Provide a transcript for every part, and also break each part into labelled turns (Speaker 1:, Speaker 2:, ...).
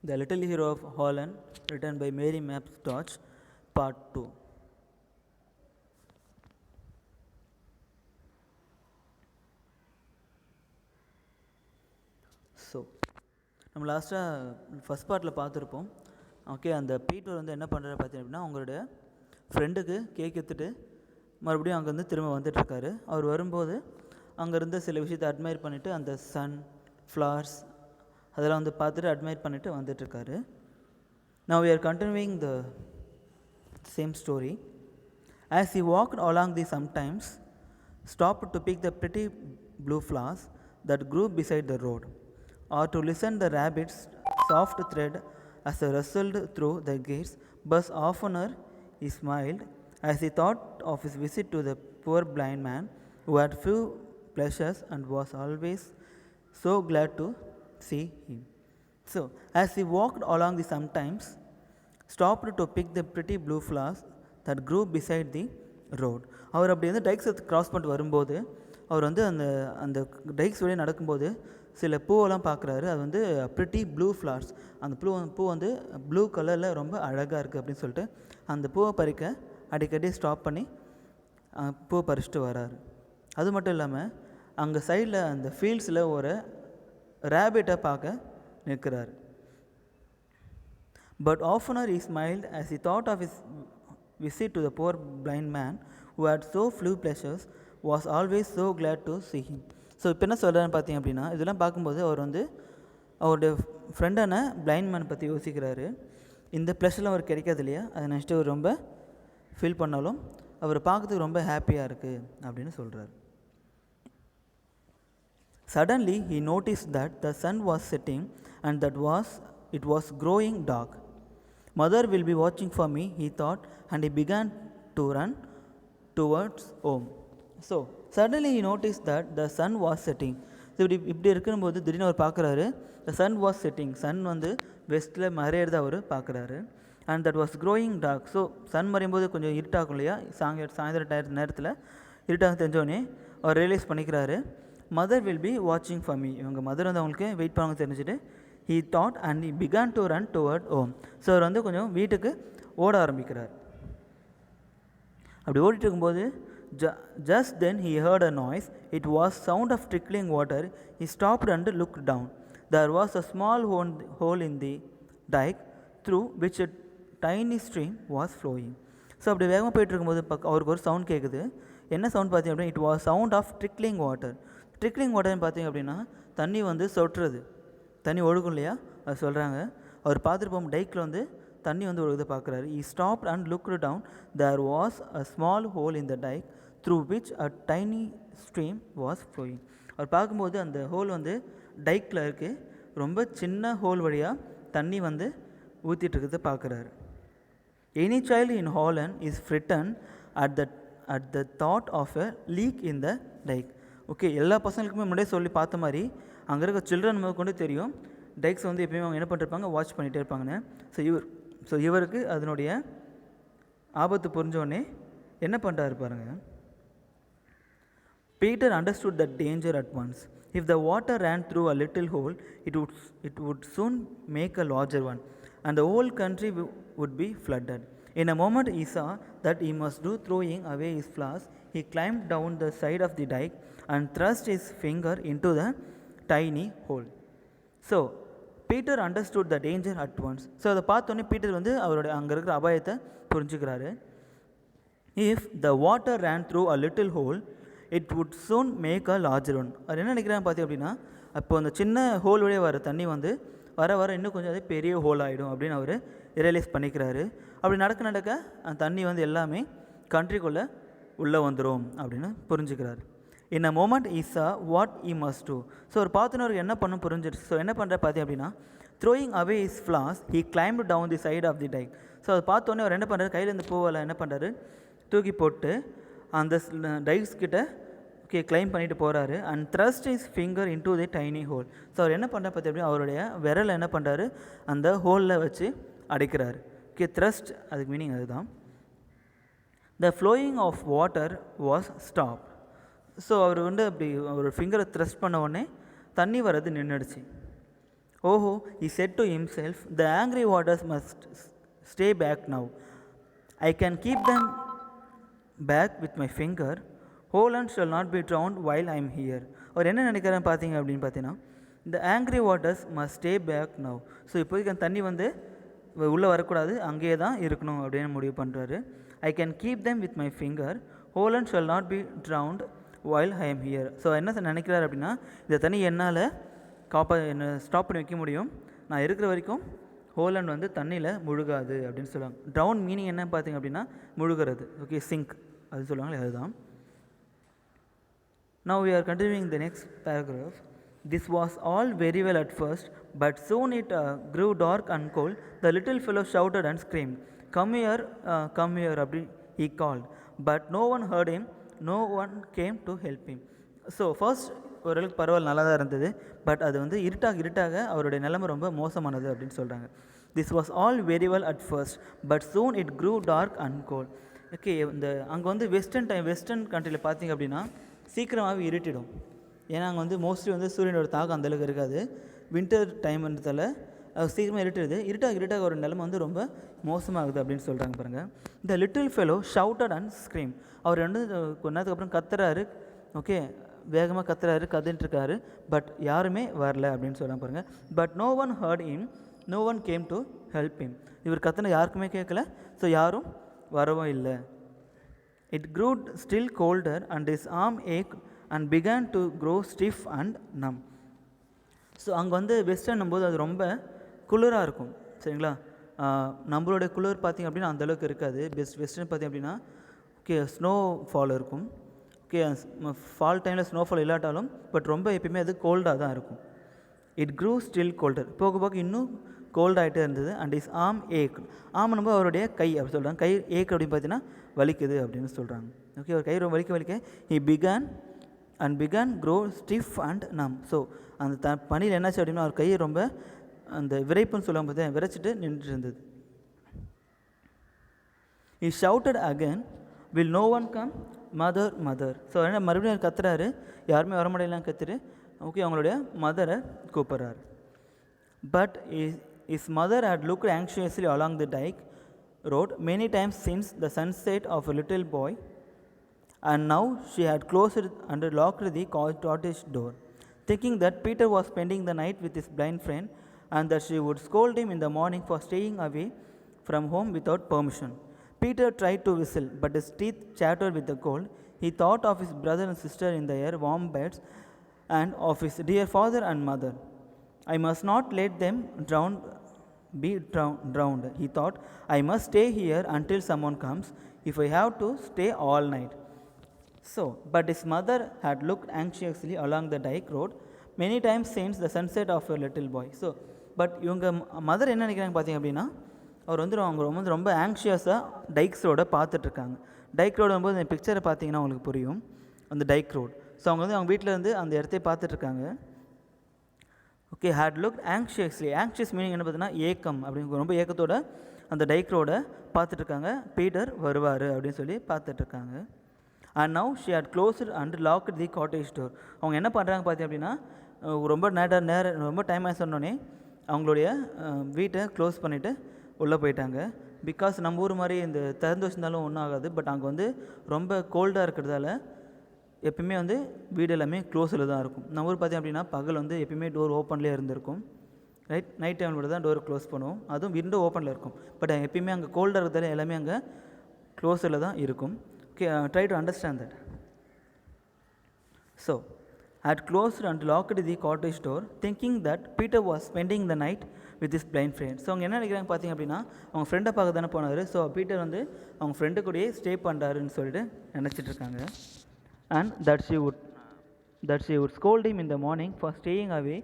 Speaker 1: The Little Hero of Holland, written by Mary Mapstoch, Part 2. So நம்ம லாஸ்ட்டாக first பார்ட்டில் பார்த்துருப்போம். ஓகே, அந்த பீட்டர் வந்து என்ன பண்ணுறாரு பார்த்தீங்க அப்படின்னா, அவங்களுடைய ஃப்ரெண்டுக்கு கேக் எடுத்துகிட்டு மறுபடியும் அங்கேருந்து திரும்ப வந்துட்டுருக்காரு. அவர் வரும்போது அங்கேருந்து சில விஷயத்தை அட்மையர் பண்ணிவிட்டு அந்த சன், ஃப்ளவர்ஸ் அதெல்லாம் வந்து பார்த்துட்டு அட்மையர் பண்ணிவிட்டு வந்துட்டுருக்காரு. Now we are continuing the same story. As he walked along the sometimes stopped to pick the pretty blue flowers that grew beside the road, or to listen the rabbits' soft tread as they rustled through the gates, but oftener he smiled as he thought of his visit to the poor blind man who had few pleasures and was always so glad to see him. So, as he walked along the sometimes stopped to pick the pretty blue flowers that grew beside the road. அவர் அப்படி வந்து டைக்ஸ் cross பண்ணிட்டு வரும்போது அவர் வந்து அந்த அந்த டைக்ஸ் வழியாக நடக்கும்போது சில பூவெல்லாம் பார்க்குறாரு. அது வந்து ப்ரிட்டி ப்ளூ ஃப்ளவர்ஸ். அந்த பூ வந்து ப்ளூ கலரில் ரொம்ப அழகாக இருக்குது அப்படின்னு சொல்லிட்டு அந்த பூவை பறிக்க அடிக்கடி ஸ்டாப் பண்ணி பூவை பறிச்சுட்டு வராரு. அது மட்டும் இல்லாமல் அங்கே சைடில் அந்த ஃபீல்ட்ஸில் ஒரு ரேபிட்டை பார்க்க நிற்கிறார். But oftener he smiled as he thought of his visit to the poor blind man who had so few pleasures, was always so glad to see him. So இப்போ என்ன சொல்கிறேன்னு பார்த்தீங்க அப்படின்னா, இதெல்லாம் பார்க்கும்போது அவர் வந்து அவருடைய ஃப்ரெண்டான பிளைண்ட் மேன் பற்றி யோசிக்கிறாரு. இந்த ப்ளஷர்லாம் அவர் கிடைக்காது இல்லையா, அதை நினச்சிட்டு அவர் ரொம்ப ஃபீல் பண்ணாலும் அவர் பார்க்கறதுக்கு ரொம்ப ஹாப்பியாக இருக்குது அப்படின்னு சொல்கிறார். Suddenly he noticed that the sun was setting and it was growing dark. Mother will be watching for me, he thought, and he began to run towards home. So suddenly he noticed that the sun was setting. இப்படி இருக்கும்போது திடீர்னு அவர் பார்க்குறாரு, the sun was setting. Sun வந்து வெஸ்ட்டில் மறையிறத அவர் பார்க்குறாரு. and that was growing dark. So sun மறையும் போது கொஞ்சம் இருட்டாகும் இல்லையா, சாயந்தர நேரத்தில் இருட்டாக தெரிஞ்சோடனே அவர் ரியலைஸ் பண்ணிக்கிறாரு, மதர் வில் பி வாட்சிங் ஃபார் மீ. இவங்க மதர் வந்து அவங்களுக்கு வெயிட் பண்ணுவாங்க தெரிஞ்சுட்டு he thought and he began to run toward home. So அவர் வந்து கொஞ்சம் வீட்டுக்கு ஓட ஆரம்பிக்கிறார். அப்படி ஓடிட்டு இருக்கும்போது just then he heard a noise. It was sound of trickling water. He stopped and looked down. There was a small hole in the dike through which a tiny stream was flowing. So அப்படி வேகமாக போயிட்டு இருக்கும்போது அவருக்கு ஒரு sound கேட்குது. என்ன sound பார்த்தீங்க அப்படின்னா, it was sound of trickling water. Trickling வாட்டர்னு பார்த்தீங்க அப்படின்னா தண்ணி வந்து சொட்டுறது, தண்ணி ஒழுகும் இல்லையா, அது சொல்கிறாங்க. அவர் பார்த்துட்டு போகும் டைக்கில் வந்து தண்ணி வந்து ஒழுகுது பார்க்குறாரு. He stopped and looked down. There was a small hole in the dike through which a tiny stream was flowing. அவர் பார்க்கும்போது அந்த ஹோல் வந்து டைக்கில் இருக்குது, ரொம்ப சின்ன ஹோல் வழியாக தண்ணி வந்து ஊற்றிட்டு இருக்கிறத பார்க்குறாரு. Any child in Holland is frightened at the thought of a leak in the dike. Okay, எல்லா பசங்களுக்குமே முன்னாடியே சொல்லி பார்த்த மாதிரி அங்கே இருக்க சில்ட்ரன் முதல் கொண்டு தெரியும் டைக்ஸ் வந்து எப்பயுமே அவங்க என்ன பண்ணிருப்பாங்க, வாட்ச் பண்ணிகிட்டே இருப்பாங்கன்னு. ஸோ இவருக்கு அதனுடைய ஆபத்து புரிஞ்சோடனே என்ன பண்ணுறாரு பாருங்கள். Peter understood the danger at once. If the water ran through a little hole, it would soon make a larger one, and the whole country would be flooded. In a moment he saw that he must do throwing away his flowers. He climbed down the side of the dike and thrust his finger into the tiny hole. So Peter understood the danger at once. So அதை பார்த்தோன்னே Peter வந்து அவருடைய அங்கே இருக்கிற அபாயத்தை புரிஞ்சுக்கிறாரு. If the water ran through a little hole, it would soon make a larger one. அவர் என்ன நினைக்கிறாங்க பார்த்தீங்க அப்படின்னா, அப்போ அந்த சின்ன ஹோல் வழியாக வர தண்ணி வந்து வர வர இன்னும் கொஞ்சம் அது பெரிய ஹோல் ஆகிடும் அப்படின்னு அவர் ரியலைஸ் பண்ணிக்கிறாரு. அப்படி நடக்க அந்த தண்ணி வந்து எல்லாமே கண்ட்ரிக்குள்ளே உள்ளே வந்துடும் அப்படின்னு புரிஞ்சுக்கிறாரு. In a moment he saw what he must do. So அவர் பார்த்தோன்னவருக்கு என்ன பண்ண புரிஞ்சிடுச்சு. ஸோ என்ன பண்ணுற பார்த்தீங்க அப்படின்னா, throwing away his flowers he climbed down the side of the dike. So அதை பார்த்தோன்னே அவர் என்ன பண்ணுறாரு, கையில் இந்த பூவெல்லாம் என்ன பண்ணுறாரு, தூக்கி போட்டு அந்த டைக்ஸ் கிட்ட கிளைம் பண்ணிட்டு போகிறாரு. And thrust his finger into the tiny hole. So அவர் என்ன பண்ணுறாரு பார்த்தி அப்படின்னா, அவருடைய விரலை என்ன பண்ணுறாரு, அந்த ஹோலில் வச்சு அடைக்கிறாரு. த்ரஸ்ட் அதுக்கு மீனிங் அதுதான். The flowing of water was stop. So அவர் வந்து அப்படி ஒரு ஃபிங்கரை த்ரஸ்ட் பண்ண உடனே தண்ணி வர்றது நின்றுடுச்சு. Oh, he said to himself, the angry waters must stay back now. I can keep them back with my finger. Holland shall not be drowned while I am here. அவர் என்ன நினைக்கிறேன் பார்த்தீங்க அப்படின்னு பார்த்தீங்கன்னா, இந்த angry waters must stay back now. So இப்போதைக்கு அந்த தண்ணி வந்து உள்ளே வரக்கூடாது, அங்கேயே தான் இருக்கணும் அப்படின்னு முடிவு பண்ணுறாரு. I can keep them with my finger. Holland shawl not be drowned while I am here. So என்ன நினைக்கிறார் அப்படின்னா, இந்த தண்ணி என்னால் என்ன ஸ்டாப் பண்ணி வைக்க முடியும், நான் இருக்கிற வரைக்கும் ஹோலண்ட் வந்து தண்ணியில் முழுகாது அப்படின்னு சொல்லுவாங்க. ட்ரவுன் மீனிங் என்ன பார்த்தீங்க அப்படின்னா முழுகிறது. ஓகே, சிங்க் அது சொல்லுவாங்களே அதுதான். Now we are continuing the next paragraph. This was all very well at first, but soon it grew dark and cold. The little fellow shouted and screamed, come here, he called. But no one heard him, no one came to help him. So first ஓரளவுக்கு பரவாயில்ல, நல்லா தான் இருந்தது. But அது வந்து இருட்டாக அவருடைய நிலைமை ரொம்ப மோசமானது அப்படின்னு சொல்கிறாங்க. This was all very well at first, but soon it grew dark and cold. Okay, இந்த அங்கே வந்து வெஸ்டர்ன் கண்ட்ரியில் பார்த்தீங்க அப்படின்னா சீக்கிரமாகவே இருட்டிடும். ஏன்னா அங்கே வந்து மோஸ்ட்லி வந்து சூரியனோட தாக்கம் அந்தளவுக்கு இருக்காது. வின்டர் டைம்ன்றதால சீக்கிரமாக இருட்டாக ஒரு நிலைமை வந்து ரொம்ப மோசமாகுது அப்படின்னு சொல்கிறாங்க பாருங்கள். The little fellow shouted and scream. அவர் வந்து கொஞ்ச நேரத்துக்கு அப்புறம் கத்துறாரு. ஓகே, வேகமாக கத்துன்ட்டுருக்காரு. பட் யாருமே வரல அப்படின்னு சொல்கிறாங்க பாருங்கள். But no one heard him, no one came to help him. இவர் கத்துன யாருக்குமே கேட்கல, ஸோ யாரும் வரவும் இல்லை. It grew still colder and his arm ஏக் and began to grow stiff and numb. So அங்கே வந்து வெஸ்டர்னும் போது அது ரொம்ப குளிராக இருக்கும், சரிங்களா. நம்மளுடைய குளிர் பார்த்திங்க அப்படின்னா அந்தளவுக்கு இருக்காது. வெஸ்டர்ன் பார்த்திங்க அப்படின்னா ஓகே ஸ்னோ ஃபால் இருக்கும். ஓகே, ஃபால் டைமில் ஸ்னோஃபால் இல்லாட்டாலும் பட் ரொம்ப எப்பயுமே அது கோல்டாக தான் இருக்கும். இட் க்ரூ ஸ்டில் கோல்டர், போக இன்னும் கோல்டாகிட்டே இருந்தது. அண்ட் இஸ் ஆர்ம் ஏக், ஆம் நம்ம அவருடைய கை அப்படி சொல்கிறாங்க. கை ஏக் அப்படின்னு பார்த்தீங்கன்னா வலிக்குது அப்படின்னு சொல்கிறாங்க. ஓகே, ஒரு கை ரொம்ப வலிக்க he began grow stiff and numb. So அந்த பனியில் என்னாச்சு அப்படின்னா அவர் கையை ரொம்ப அந்த விரைப்புன்னு சொல்லும் போது விரைச்சிட்டு நின்றுட்டு இருந்தது. He shouted again, will know one come, mother. So என்ன மறுபடியும் கத்துறாரு, யாருமே வர முடியலாம் கத்துட்டு. ஓகே, அவங்களுடைய மதரை கூப்பிட்றாரு. But his mother had looked anxiously along the dike road many times since the sunset of a little boy, and now she had closed and locked the cottage door, thinking that Peter was spending the night with his blind friend and that she would scold him in the morning for staying away from home without permission. Peter tried to whistle, but his teeth chattered with the cold. He thought of his brother and sister in their warm beds and of his dear father and mother. I must not let them be drowned, he thought. I must stay here until someone comes, if I have to stay all night. So, but his mother had looked anxiously along the dike road many times since the sunset of a little boy. So, but இவங்க mother என்ன நினைக்கிறாங்க பார்த்தீங்க அப்படின்னா, அவங்க ரொம்ப ஆங்ஷியஸாக டைக்ஸ் ரோடை பார்த்துட்ருக்காங்க. டைக் road வரும்போது இந்த பிக்சரை பார்த்தீங்கன்னா உங்களுக்கு புரியும், அந்த டைக் ரோடு. ஸோ அவங்க வந்து அவங்க வீட்டில் இருந்து அந்த இடத்தையே பார்த்துட்ருக்காங்க. Okay, had look anxiously. Anxious meaning என்ன பார்த்தீங்கன்னா ஏக்கம், அப்படின்னு ரொம்ப ஏக்கத்தோட அந்த டைக் ரோடை பார்த்துட்ருக்காங்க. பீட்டர் வருவார் அப்படின்னு சொல்லி பார்த்துட்ருக்காங்க. And now she had closed and locked the cottage door. அவங்க என்ன பண்ணுறாங்க பார்த்தீங்க அப்படின்னா, ரொம்ப டைம் ஆகி சொன்னோடனே அவங்களுடைய வீட்டை க்ளோஸ் பண்ணிவிட்டு உள்ளே போயிட்டாங்க. பிகாஸ் நம்ம ஊர் மாதிரி இந்த திறந்து வச்சிருந்தாலும் ஒன்றும் ஆகாது. பட் அங்கே வந்து ரொம்ப கோல்டாக இருக்கிறதால எப்பயுமே வந்து வீடு எல்லாமே க்ளோஸில் தான் இருக்கும். நம்ம ஊர் பார்த்திங்க அப்படின்னா பகல் வந்து எப்பயுமே டோர் ஓப்பன்லேயே இருந்திருக்கும், ரைட். நைட் டைமில் கூட தான் டோர் க்ளோஸ் பண்ணுவோம், அதுவும் விண்டோ ஓப்பனில் இருக்கும். பட் எப்பயுமே அங்கே கோல்டாக இருக்கிறதால எல்லாமே அங்கே க்ளோஸில் தான் இருக்கும். Okay, try to understand that. So had closed and locked the cottage door, thinking that Peter was spending the night with his blind friend. So அவங்க என்ன நினைக்கிறாங்க பார்த்தீங்க அப்படின்னா, அவங்க ஃப்ரெண்டை பார்க்க தானே போனார். ஸோ பீட்டர் வந்து அவங்க ஃப்ரெண்டு கூடயே ஸ்டே பண்ணுறாருன்னு சொல்லிட்டு நினச்சிட்ருக்காங்க. And that she would scold him in the morning for staying away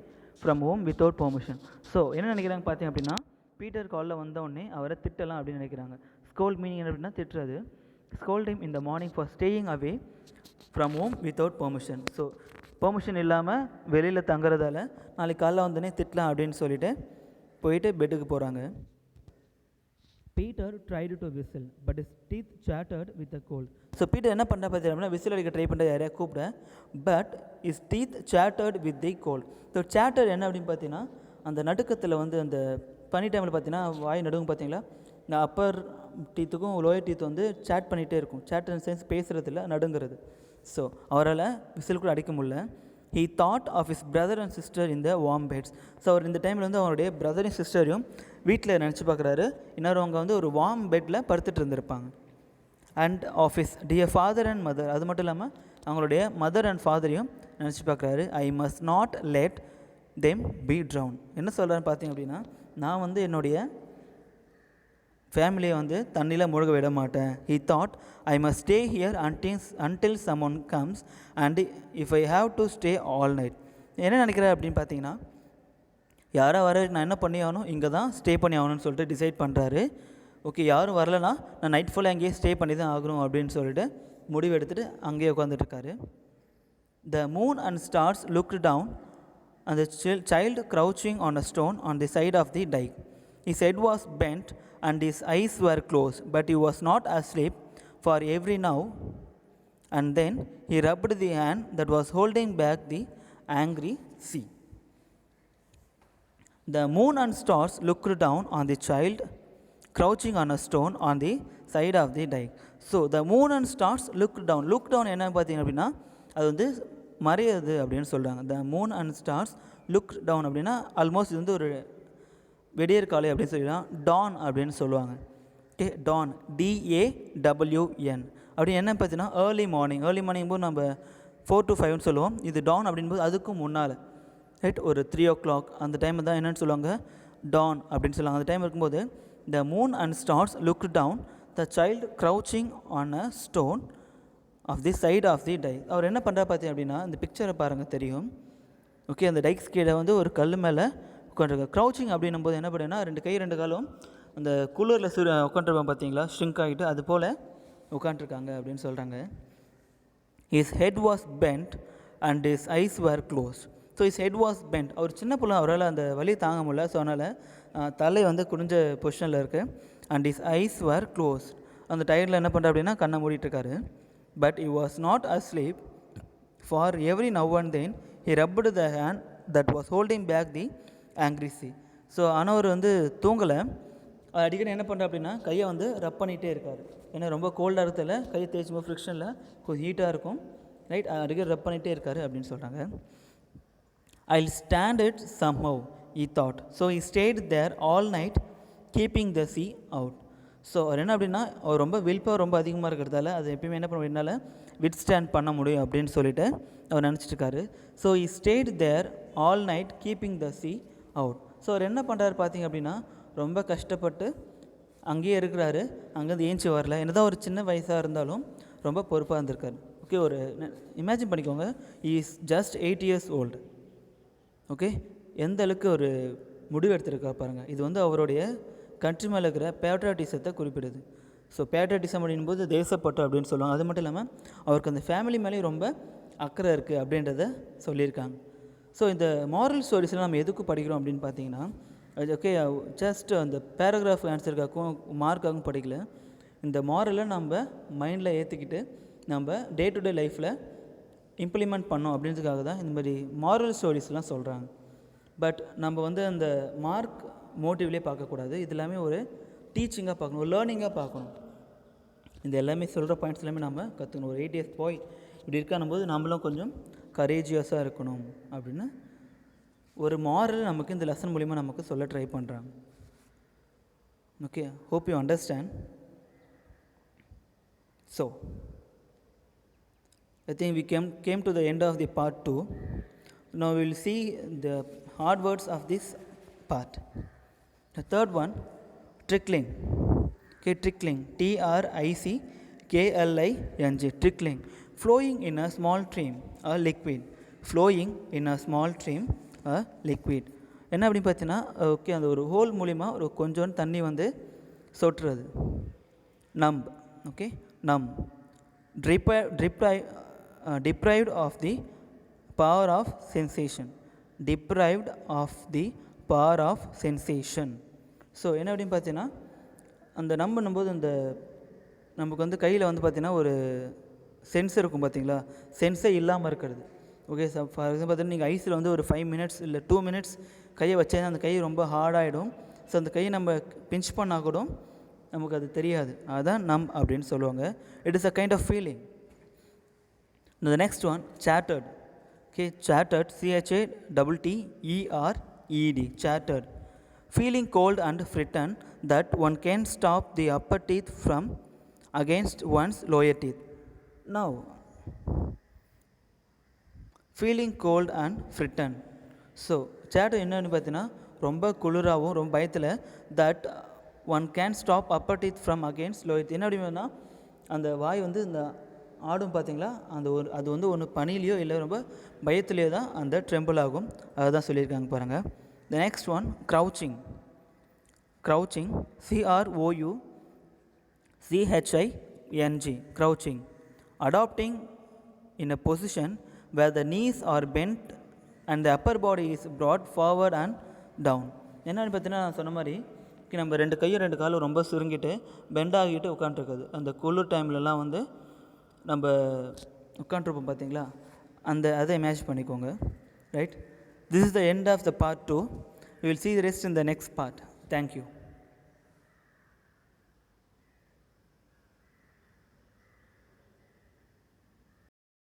Speaker 1: from home without permission. So என்ன நினைக்கிறாங்க பார்த்தீங்க அப்படின்னா, பீட்டர் காலில் வந்தவுடனே அவரை திட்டலாம் அப்படின்னு நினைக்கிறாங்க. ஸ்கோல்ட் மீனிங் என்ன அப்படின்னா திட்டுறது. scold him in the morning for staying away from home without permission. So permission இல்லாமல் வெளியில் தங்குறதால நாளைக்கு காலைல வந்தோடனே திட்டலாம் அப்படின்னு சொல்லிட்டு போயிட்டு பெட்டுக்கு போகிறாங்க. Peter tried to whistle but his teeth chattered with a cold. So Peter என்ன பண்ண பார்த்தீங்கன்னா விசில் அடிக்க ட்ரை பண்ணுற யாரையா கூப்பிட, but his teeth chattered with the cold. So chatter என்ன அப்படின்னு பார்த்தீங்கன்னா அந்த நடுக்கத்தில் வந்து அந்த பனி டைமில் பார்த்தீங்கன்னா வாய் நடுவும் பார்த்தீங்களா, இந்த அப்பர் டீத்துக்கும் லோயர் டீத் வந்து சேட் பண்ணிகிட்டே இருக்கும். சேட் இன் சென்ஸ் பேசுகிறதில்ல, நடுங்கிறது. ஸோ அவரால் விசில் கூட அடிக்க முடியல. He thought of his brother and sister in the warm beds. So அவர் இந்த டைமில் வந்து அவருடைய பிரதரையும் சிஸ்டரையும் வீட்டில் நினச்சி பார்க்குறாரு. இன்னொரு அவங்க வந்து ஒரு வார்ம் பெட்டில் படுத்துட்டு இருந்திருப்பாங்க. And half his dear father and mother, அது மட்டும் இல்லாமல் அவங்களுடைய மதர் அண்ட் ஃபாதரையும் நினச்சி பார்க்குறாரு. I must not let them B drown. என்ன சொல்கிறான்னு பார்த்தீங்க அப்படின்னா, நான் வந்து என்னுடைய ஃபேமிலியை வந்து தண்ணியில் முழுக விட மாட்டேன். He thought I must stay here until someone comes and if I have to stay all night. என்ன நினைக்கிறேன் அப்படின்னு பார்த்தீங்கன்னா, யாரோ வர நான் என்ன பண்ணி ஆகணும், இங்கே தான் ஸ்டே பண்ணி ஆகணும்னு சொல்லிட்டு டிசைட் பண்ணுறாரு. ஓகே, யாரும் வரலனா நான் நைட் ஃபுல்லாக அங்கேயே ஸ்டே பண்ணி தான் ஆகணும் அப்படின்னு சொல்லிட்டு முடிவு எடுத்துகிட்டு அங்கேயே உட்காந்துட்ருக்காரு. The moon and stars looked down and the child crouching on a stone on the side of the dike. His head was bent and his eyes were closed, but he was not asleep, for every now and then he rubbed the hand that was holding back the angry sea. The moon and stars looked down on the child crouching on a stone on the side of the dike. So the moon and stars looked down. Look down என்ன பார்த்தீங்க அப்படின்னா, அது வந்து மறையாது அப்படின்னு சொல்கிறாங்க. The moon and stars look down அப்படின்னா almost இது வந்து ஒரு வெடியற் காலை அப்படின்னு சொல்லிடலாம். டான் அப்படின்னு சொல்லுவாங்க. ஓகே, டான் DAWN அப்படி என்ன பார்த்தீங்கன்னா ஏர்லி மார்னிங் போது நம்ம 4 to 5 சொல்லுவோம். இது டான் அப்படின்போது அதுக்கும் முன்னால் ரைட் ஒரு 3 o'clock அந்த டைம் தான் என்னென்னு சொல்லுவாங்க, டான் அப்படின்னு சொல்லுவாங்க. அந்த டைம் இருக்கும்போது the moon and stars look down the child crouching on a stone of the side of the dike. அவர் என்ன பண்ணுறா பார்த்தீங்க அப்படின்னா, இந்த பிக்சரை பாருங்கள் தெரியும். ஓகே, அந்த டைக்ஸ் கீழே வந்து ஒரு கல் மேலே உட்காந்துருக்க. க்ரௌச்சிங் அப்படின்னும் போது என்ன பண்ணுன்னா, 2 கை 2 காலும் அந்த குளிரில் உட்காந்துருப்பாங்க பார்த்தீங்களா, ஷ்ரிங்க் ஆகிட்டு அது போல் உட்காந்துருக்காங்க அப்படின்னு சொல்கிறாங்க. His head was bent and his eyes were close. So his head was bent. அவர் சின்ன பிள்ளை, அவரால் அந்த வலி தாங்க முடியல. ஸோ அதனால் தலை வந்து குனிஞ்ச பொசிஷனில் இருக்குது. And his eyes were closed. அந்த டயர்டில் என்ன பண்ணுறா அப்படின்னா கண்ணை மூடிட்டுருக்காரு. But he was not asleep, for every now and then he rubbed the hand that was holding back the angry sea. So ஆனால் அவர் வந்து தூங்கலை. அடிக்கடி என்ன பண்ணுறா அப்படின்னா கையை வந்து ரப் பண்ணிகிட்டே இருக்கார். ஏன்னா ரொம்ப கோல்டாக இருக்கிறதுல கையை தேய்ச்சும்போது ஃப்ரிக்ஷனில் கொஞ்சம் ஹீட்டாக இருக்கும். ரைட், அடிக்கடி ரப் பண்ணிகிட்டே இருக்கார் அப்படின்னு சொல்கிறாங்க. I'll stand it somehow, he thought. So he stayed there all night, keeping the sea out. So அவர் என்ன அப்படின்னா, அவர் ரொம்ப வில் பவர் ரொம்ப அதிகமாக இருக்கிறதால அது எப்பயுமே என்ன பண்ண என்னால் வித் ஸ்டாண்ட் பண்ண முடியும் அப்படின்னு சொல்லிட்டு அவர் நினச்சிட்ருக்காரு. So he stayed there all night, keeping the sea out. So அவர் என்ன பண்ணுறாரு பார்த்தீங்க அப்படின்னா, ரொம்ப கஷ்டப்பட்டு அங்கேயே இருக்கிறாரு. அங்கேருந்து ஏஞ்சி வரல. என்னதான் ஒரு சின்ன வயசாக இருந்தாலும் ரொம்ப பொறுப்பாக இருந்திருக்காரு. ஓகே, ஒரு இமேஜின் பண்ணிக்கோங்க, is just 8 years old. Okay, எந்த அளவுக்கு ஒரு முடிவு எடுத்திருக்கா பாருங்கள். இது வந்து அவருடைய கண்ட்ரி மேலே இருக்கிற பேட்ரியாட்டிசத்தை குறிப்பிடுது. ஸோ பேட்ரியாட்டிசம் அப்படின்போது தேசப்பட்டு அப்படின்னு சொல்லுவாங்க. அது மட்டும் இல்லாமல் அவருக்கு அந்த ஃபேமிலி மேலேயும் ரொம்ப அக்கறை இருக்குது அப்படின்றத சொல்லியிருக்காங்க. ஸோ இந்த மாரல் ஸ்டோரிஸ்லாம் நம்ம எதுக்கு படிக்கிறோம் அப்படின்னு பார்த்தீங்கன்னா, ஓகே ஜஸ்ட் அந்த பேராகிராஃப் ஆன்சருக்காகவும் மார்க்காகவும் படிக்கல. இந்த மாரலை நம்ம மைண்டில் ஏற்றிக்கிட்டு நம்ம டே டு டே லைஃப்பில் இம்ப்ளிமெண்ட் பண்ணோம் அப்படின்றதுக்காக தான் இந்த மாதிரி மாரல் ஸ்டோரிஸ்லாம் சொல்கிறாங்க. பட் நம்ம வந்து அந்த மார்க் மோட்டிவ்லேயே பார்க்கக்கூடாது. இது எல்லாமே ஒரு டீச்சிங்காக பார்க்கணும், ஒரு லேர்னிங்காக பார்க்கணும். இந்த எல்லாமே சொல்கிற பாயிண்ட்ஸ் எல்லாமே நம்ம கற்றுக்கணும். ஒரு 8 years boy இப்படி இருக்கானும் போது நம்மளும் கொஞ்சம் கரேஜியஸாக இருக்கணும் அப்படின்னு ஒரு மாரல் நமக்கு இந்த லெசன் மூலிமா நமக்கு சொல்ல ட்ரை பண்ணுறாங்க. Okay, hope you understand. So I think we came to the end of the part 2. Now we will see the hard words of this part. The third one, trickling. Okay, trickling. TRICKLING. Trickling. Flowing in a small stream, a liquid. Flowing in a small stream, a liquid. என்ன அப்படின்னு பார்த்தீங்கன்னா, okay அந்த ஒரு whole மூலிமா ஒரு கொஞ்சோண்டு தண்ணி வந்து சொட்டுறது. நம்ப். ஓகே, நம். Deprived of the power of sensation. Deprived of the power of sensation. So என்ன அப்படின்னு பார்த்தீங்கன்னா, அந்த நம்பும்போது அந்த நமக்கு வந்து கையில் வந்து பார்த்திங்கன்னா ஒரு சென்ஸ் இருக்கும் பார்த்தீங்களா, சென்ஸே இல்லாமல் இருக்கிறது. ஓகே சார், ஃபார் எக்ஸாம்பிள் பார்த்தீங்கன்னா நீங்கள் ஐஸில் வந்து ஒரு 5 minutes இல்லை 2 minutes கையை வச்சா அந்த கை ரொம்ப ஹார்டாகிடும். ஸோ அந்த கையை நம்ம பிஞ்ச் பண்ணால் கூட நமக்கு அது தெரியாது. அதுதான் நம் அப்படின்னு சொல்லுவாங்க. It is a kind of feeling. The next one, chattered. Okay, chattered, chattered, chattered. Feeling cold and frightened that one can stop the upper teeth from against one's lower teeth. Now, feeling cold and frightened. So chatter என்னன்னு பார்த்தீங்கன்னா ரொம்ப குளிராகவும் ரொம்ப பயத்தில் that one can stop upper teeth from against lower teeth. என்ன அப்படின்னா அந்த வாய் வந்து இந்த ஆடும் பார்த்தீங்களா, அது வந்து ஒன்று பனிலையோ இல்லை ரொம்ப பயத்துலேயோ தான் அந்த ட்ரெம்பிள் ஆகும். அதுதான் சொல்லியிருக்காங்க பாருங்கள். The next one, crouching. Crouching, CROUCHING, crouching. Adapting in a position where the knees are bent and the upper body is brought forward and down. என்னென்னு பார்த்தீங்கன்னா நான் சொன்ன மாதிரி நம்ம ரெண்டு கையும் ரெண்டு காலும் ரொம்ப சுருங்கிட்டு பெண்ட் ஆகிட்டு உட்காந்துருக்குது. அந்த குளிர் டைம்லலாம் வந்து நம்ம உட்காண்ட்ருப்போம் பார்த்தீங்களா, அதை இமேஜின் பண்ணிக்கோங்க. Right, this is the end of the part 2. We will see the rest in the next part. Thank you.